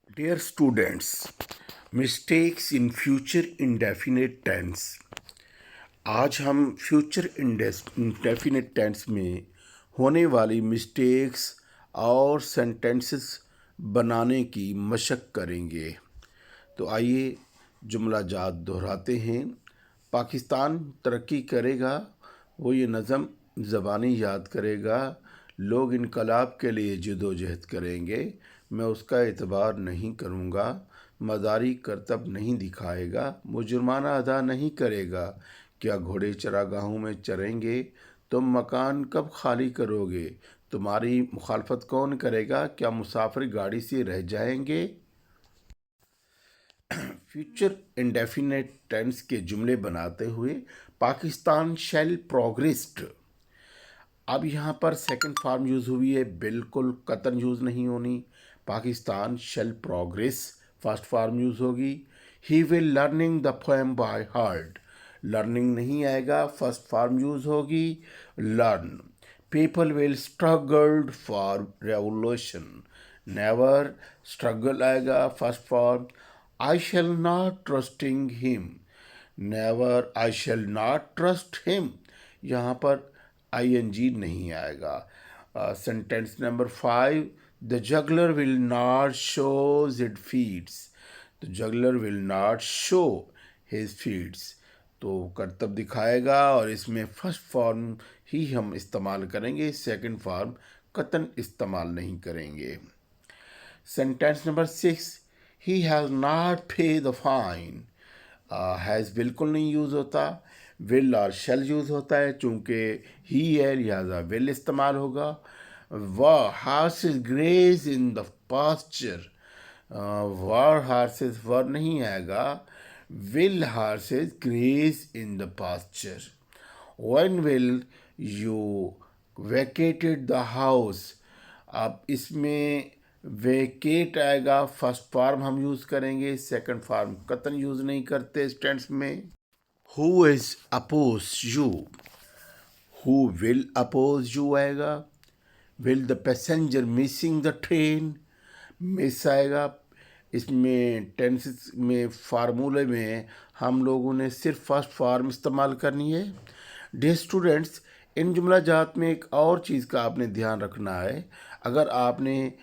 Dear students, mistakes in future indefinite tense. आज हम future indefinite tense में होने वाली मिस्टेक्स और सेंटेंसेस बनाने की मशक करेंगे। तो आइए जुमला जात दोहराते हैं। पाकिस्तान तरक्की करेगा, वो ये नज़म ज़बानी याद करेगा। लोग इनकलाब के लिए जदोजहद करेंगे, मैं उसका एतबार नहीं करूँगा। मदारी करतब नहीं दिखाएगा, वो जुर्माना अदा नहीं करेगा। क्या घोड़े चरागाहों में चरेंगे? तुम मकान कब खाली करोगे? तुम्हारी मुखालफत कौन करेगा? क्या मुसाफिर गाड़ी से रह जाएंगे? फ्यूचर इंडेफिनेट टेंस के जुमले बनाते हुए पाकिस्तान शेल प्रोग्रेस्ड। अब यहाँ पर सेकंड फॉर्म यूज़ हुई है, बिल्कुल कतन यूज़ नहीं होनी। Pakistan shall progress first form use होगी। He will learning the poem by heart, learning नहीं आएगा, फर्स्ट फॉर्म यूज़ होगी learn. People will struggled for revolution, never, struggle आएगा first form. I shall not trusting him, never, I shall not trust him, यहाँ पर I N G नहीं आएगा। Sentence number 5, the juggler will not show his feats, the juggler will not show his feats, तो करतब दिखाएगा और इसमें first form ही हम इस्तेमाल करेंगे, सेकंड फॉर्म कतन इस्तेमाल नहीं करेंगे। Sentence number 6, he has not पे द फाइन, हैज़ बिल्कुल नहीं यूज़ होता, विल और शेल यूज़ होता है, चूँकि ही है लिहाजा विल इस्तेमाल होगा। Were horses graze in the pasture, were horses were नहीं आएगा, will horses graze in the pasture. When will you vacated the house, अब इसमें वेकेट आएगा, फर्स्ट फॉर्म हम यूज़ करेंगे, सेकंड फॉर्म कतन यूज़ नहीं करते इस टेंस में। Who is oppose you, who will oppose you आएगा। Will the passenger missing the train, miss आएगा। इसमें टेंसेस में फार्मूले में हम लोगों ने सिर्फ फर्स्ट फॉर्म इस्तेमाल करनी है। डियर स्टूडेंट्स, इन जुमला जात में एक और चीज़ का आपने ध्यान रखना है। अगर आपने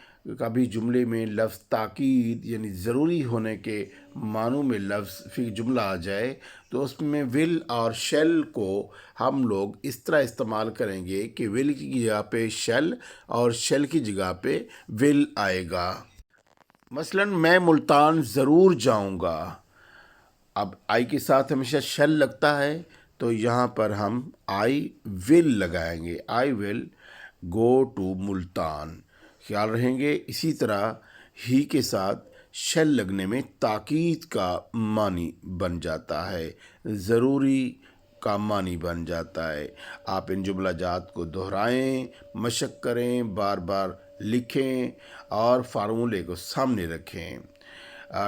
कभी जुमले में लफ्ज़ ताकीद यानी ज़रूरी होने के मानों में लफ्ज़ फिर जुमला आ जाए तो उसमें विल और शेल को हम लोग इस तरह इस्तेमाल करेंगे कि विल की जगह पे शेल और शेल की जगह पे विल आएगा। मसलन मैं मुल्तान ज़रूर जाऊंगा, अब आई के साथ हमेशा शेल लगता है तो यहाँ पर हम आई विल लगाएंगे, I will go to Multan, ख्याल रहेंगे। इसी तरह ही के साथ शेल लगने में ताकीद का मानी बन जाता है, ज़रूरी का मानी बन जाता है। आप इन जुमला जात को दोहराएं, मशक करें, बार बार लिखें और फार्मूले को सामने रखें।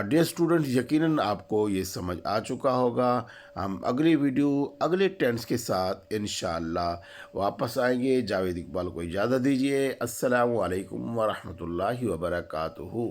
डियर स्टूडेंट, यकीनन आपको ये समझ आ चुका होगा। हम अगली वीडियो अगले टेंस के साथ इंशाअल्लाह वापस आएंगे। जावेद इकबाल को इजाज़त दीजिए। अस्सलामु अलैकुम वरहमतुल्लाहि वबरकातुहू।